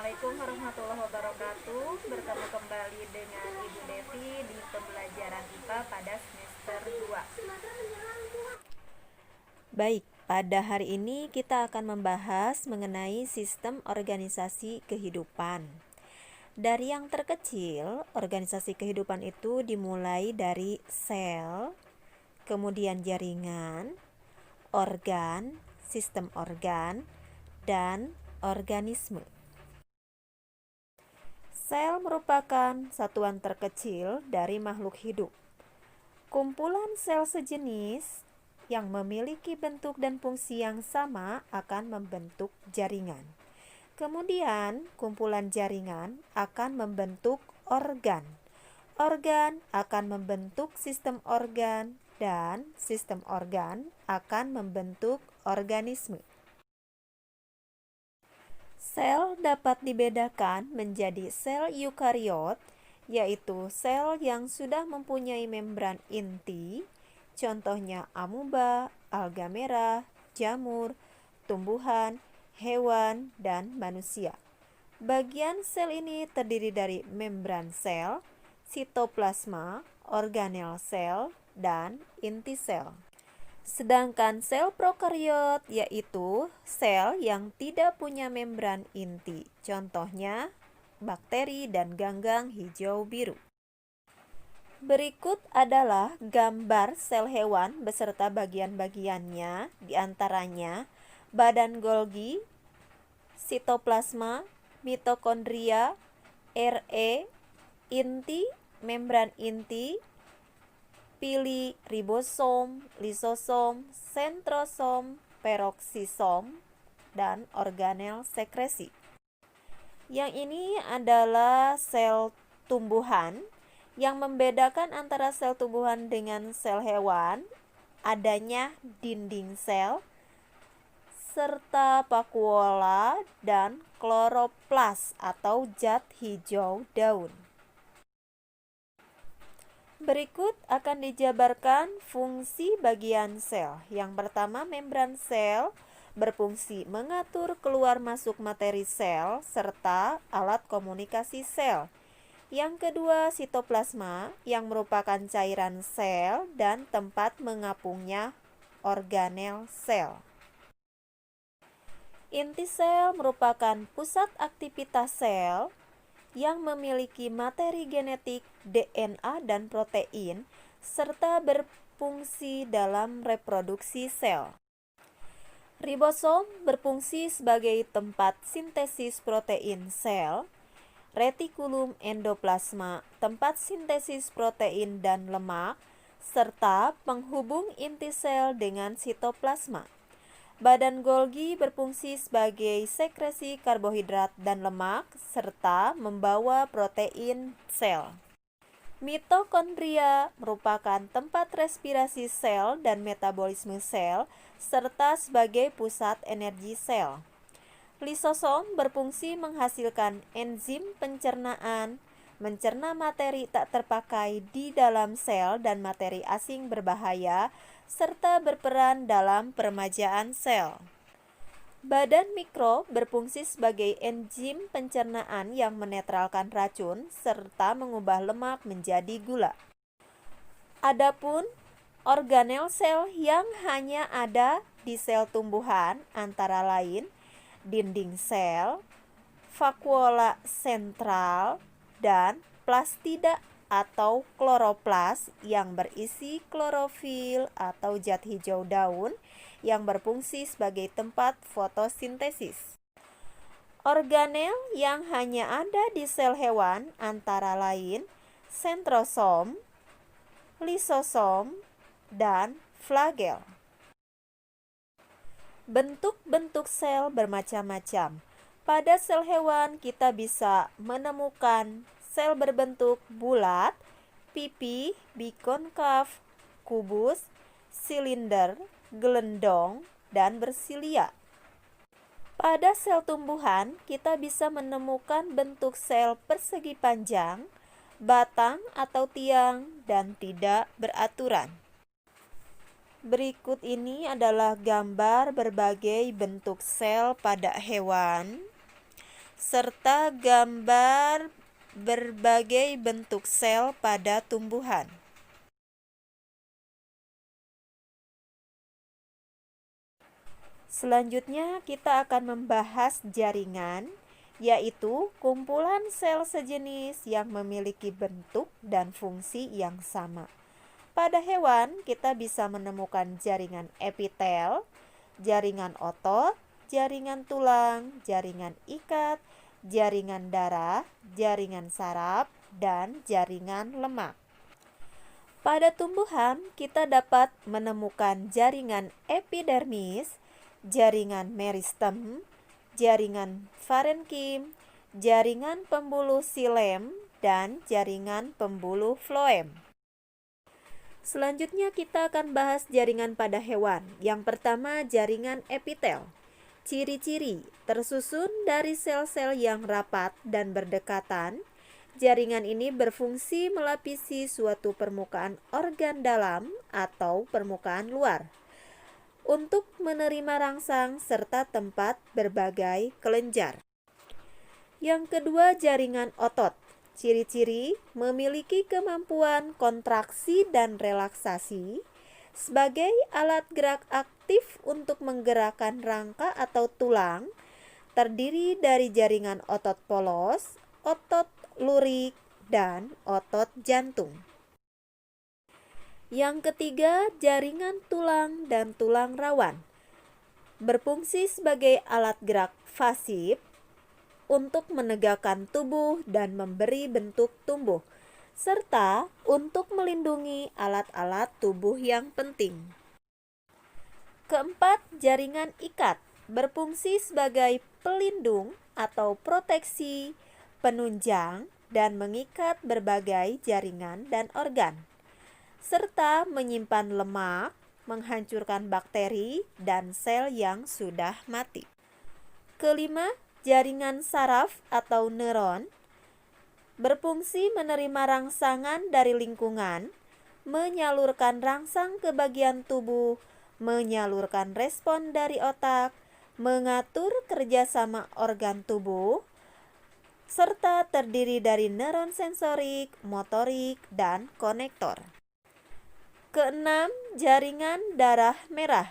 Assalamualaikum warahmatullahi wabarakatuh. Bertemu kembali dengan Ibu Devi di pembelajaran IPA pada semester 2. Baik, pada hari ini kita akan membahas mengenai sistem organisasi kehidupan. Dari yang terkecil, organisasi kehidupan itu dimulai dari sel, kemudian jaringan, organ, sistem organ, dan organisme. Sel merupakan satuan terkecil dari makhluk hidup. Kumpulan sel sejenis yang memiliki bentuk dan fungsi yang sama akan membentuk jaringan. Kemudian, kumpulan jaringan akan membentuk organ. Organ akan membentuk sistem organ, dan sistem organ akan membentuk organisme. Sel dapat dibedakan menjadi sel eukariot, yaitu sel yang sudah mempunyai membran inti, contohnya amuba, alga merah, jamur, tumbuhan, hewan, dan manusia. Bagian sel ini terdiri dari membran sel, sitoplasma, organel sel, dan inti sel. Sedangkan sel prokariot yaitu sel yang tidak punya membran inti, contohnya bakteri dan ganggang hijau biru. Berikut adalah gambar sel hewan beserta bagian-bagiannya, diantaranya badan Golgi, sitoplasma, mitokondria, Re, inti, membran inti, pili, ribosom, lisosom, sentrosom, peroksisom, dan organel sekresi. Yang ini adalah sel tumbuhan. Yang membedakan antara sel tumbuhan dengan sel hewan adanya dinding sel, serta vakuola dan kloroplas atau zat hijau daun. Berikut akan dijabarkan fungsi bagian sel. Yang pertama, membran sel berfungsi mengatur keluar masuk materi sel serta alat komunikasi sel. Yang kedua, sitoplasma yang merupakan cairan sel dan tempat mengapungnya organel sel. Inti sel merupakan pusat aktivitas sel yang memiliki materi genetik, DNA, dan protein, serta berfungsi dalam reproduksi sel. Ribosom berfungsi sebagai tempat sintesis protein sel, retikulum endoplasma, tempat sintesis protein dan lemak, serta penghubung inti sel dengan sitoplasma. Badan Golgi berfungsi sebagai sekresi karbohidrat dan lemak, serta membawa protein sel. Mitokondria merupakan tempat respirasi sel dan metabolisme sel, serta sebagai pusat energi sel. Lisosom berfungsi menghasilkan enzim pencernaan, mencerna materi tak terpakai di dalam sel dan materi asing berbahaya, serta berperan dalam peremajaan sel. Badan mikro berfungsi sebagai enzim pencernaan yang menetralkan racun serta mengubah lemak menjadi gula. Adapun organel sel yang hanya ada di sel tumbuhan antara lain dinding sel, vakuola sentral, dan plastida atau kloroplas yang berisi klorofil atau zat hijau daun yang berfungsi sebagai tempat fotosintesis. Organel yang hanya ada di sel hewan antara lain sentrosom, lisosom, dan flagel. Bentuk-bentuk sel bermacam-macam. Pada sel hewan kita bisa menemukan sel berbentuk bulat, pipi, bikonkav, kubus, silinder, gelendong, dan bersilia. Pada sel tumbuhan kita bisa menemukan bentuk sel persegi panjang, batang atau tiang, dan tidak beraturan. Berikut ini adalah gambar berbagai bentuk sel pada hewan. serta gambar berbagai bentuk sel pada tumbuhan. Selanjutnya kita akan membahas jaringan, yaitu kumpulan sel sejenis yang memiliki bentuk dan fungsi yang sama. Pada hewan, kita bisa menemukan jaringan epitel, jaringan otot, jaringan tulang, jaringan ikat, jaringan darah, jaringan saraf, dan jaringan lemak. Pada tumbuhan, kita dapat menemukan jaringan epidermis, jaringan meristem, jaringan parenkim, jaringan pembuluh xilem, dan jaringan pembuluh floem. Selanjutnya kita akan bahas jaringan pada hewan. Yang pertama, jaringan epitel. Ciri-ciri tersusun dari sel-sel yang rapat dan berdekatan. Jaringan ini berfungsi melapisi suatu permukaan organ dalam atau permukaan luar untuk menerima rangsang serta tempat berbagai kelenjar. Yang kedua, jaringan otot. Ciri-ciri memiliki kemampuan kontraksi dan relaksasi sebagai alat gerak aktif untuk menggerakkan rangka atau tulang, terdiri dari jaringan otot polos, otot lurik, dan otot jantung. Yang ketiga, jaringan tulang dan tulang rawan. Berfungsi sebagai alat gerak pasif untuk menegakkan tubuh dan memberi bentuk tumbuh, serta untuk melindungi alat-alat tubuh yang penting. Keempat, jaringan ikat. Berfungsi sebagai pelindung atau proteksi, penunjang, dan mengikat berbagai jaringan dan organ, serta menyimpan lemak, menghancurkan bakteri, dan sel yang sudah mati. Kelima, jaringan saraf atau neuron. Berfungsi menerima rangsangan dari lingkungan, menyalurkan rangsang ke bagian tubuh, menyalurkan respon dari otak, mengatur kerjasama organ tubuh, serta terdiri dari neuron sensorik, motorik, dan konektor. Keenam, jaringan darah merah.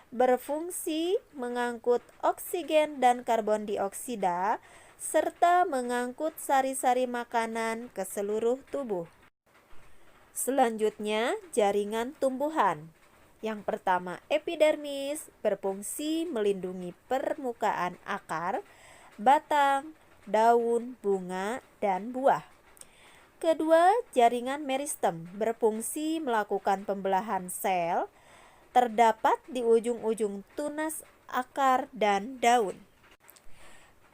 Berfungsi mengangkut oksigen dan karbon dioksida, serta mengangkut sari-sari makanan ke seluruh tubuh. Selanjutnya, jaringan tumbuhan. Yang pertama, epidermis, berfungsi melindungi permukaan akar, batang, daun, bunga, dan buah. Kedua, jaringan meristem, berfungsi melakukan pembelahan sel, terdapat di ujung-ujung tunas akar dan daun.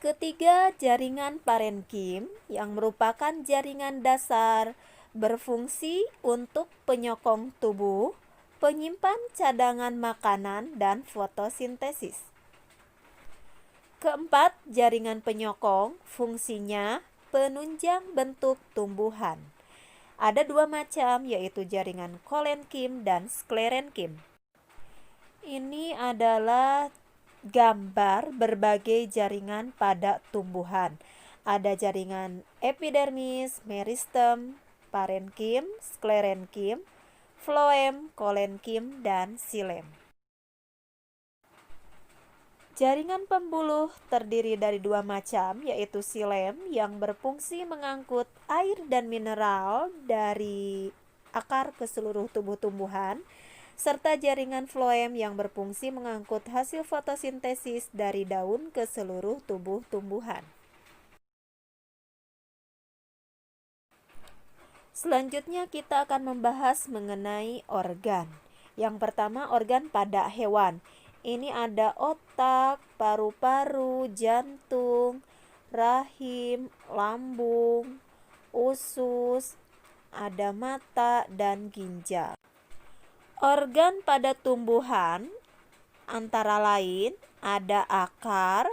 Ketiga, jaringan parenkim yang merupakan jaringan dasar, berfungsi untuk penyokong tubuh, penyimpan cadangan makanan, dan fotosintesis. Keempat, jaringan penyokong, fungsinya penunjang bentuk tumbuhan. Ada dua macam, yaitu jaringan kolenkim dan sklerenkim. Ini adalah gambar berbagai jaringan pada tumbuhan. Ada jaringan epidermis, meristem, parenkim, sklerenkim, floem, kolenkim, dan xilem. Jaringan pembuluh terdiri dari dua macam, yaitu xilem yang berfungsi mengangkut air dan mineral dari akar ke seluruh tubuh tumbuhan, serta jaringan floem yang berfungsi mengangkut hasil fotosintesis dari daun ke seluruh tubuh tumbuhan. Selanjutnya kita akan membahas mengenai organ. Yang pertama, organ pada hewan. Ini ada otak, paru-paru, jantung, rahim, lambung, usus, ada mata, dan ginjal. Organ pada tumbuhan antara lain ada akar,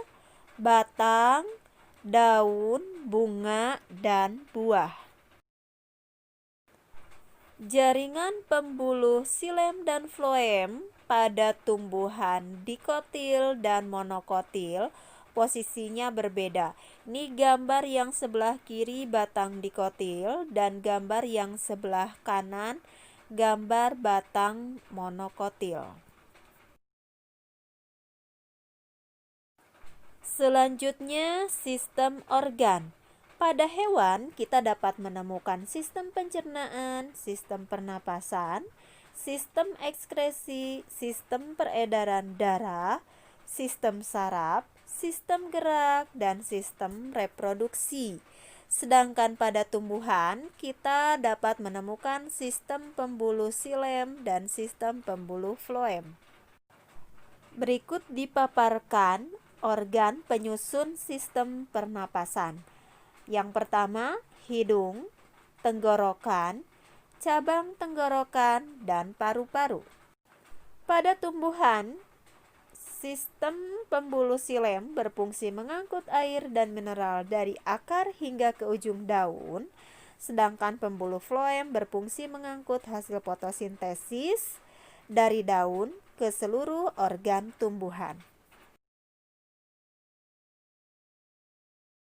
batang, daun, bunga, dan buah. Jaringan pembuluh xilem dan floem pada tumbuhan dikotil dan monokotil posisinya berbeda. Ini gambar yang sebelah kiri batang dikotil dan gambar yang sebelah kanan gambar batang monokotil. Selanjutnya, sistem organ. Pada hewan, kita dapat menemukan sistem pencernaan, sistem pernapasan, sistem ekskresi, sistem peredaran darah, sistem saraf, sistem gerak, dan sistem reproduksi. Sedangkan pada tumbuhan, kita dapat menemukan sistem pembuluh silem dan sistem pembuluh floem. Berikut dipaparkan organ penyusun sistem pernapasan. Yang pertama, hidung, tenggorokan, cabang tenggorokan, dan paru-paru. Pada tumbuhan, sistem pembuluh silem berfungsi mengangkut air dan mineral dari akar hingga ke ujung daun, sedangkan pembuluh floem berfungsi mengangkut hasil fotosintesis dari daun ke seluruh organ tumbuhan.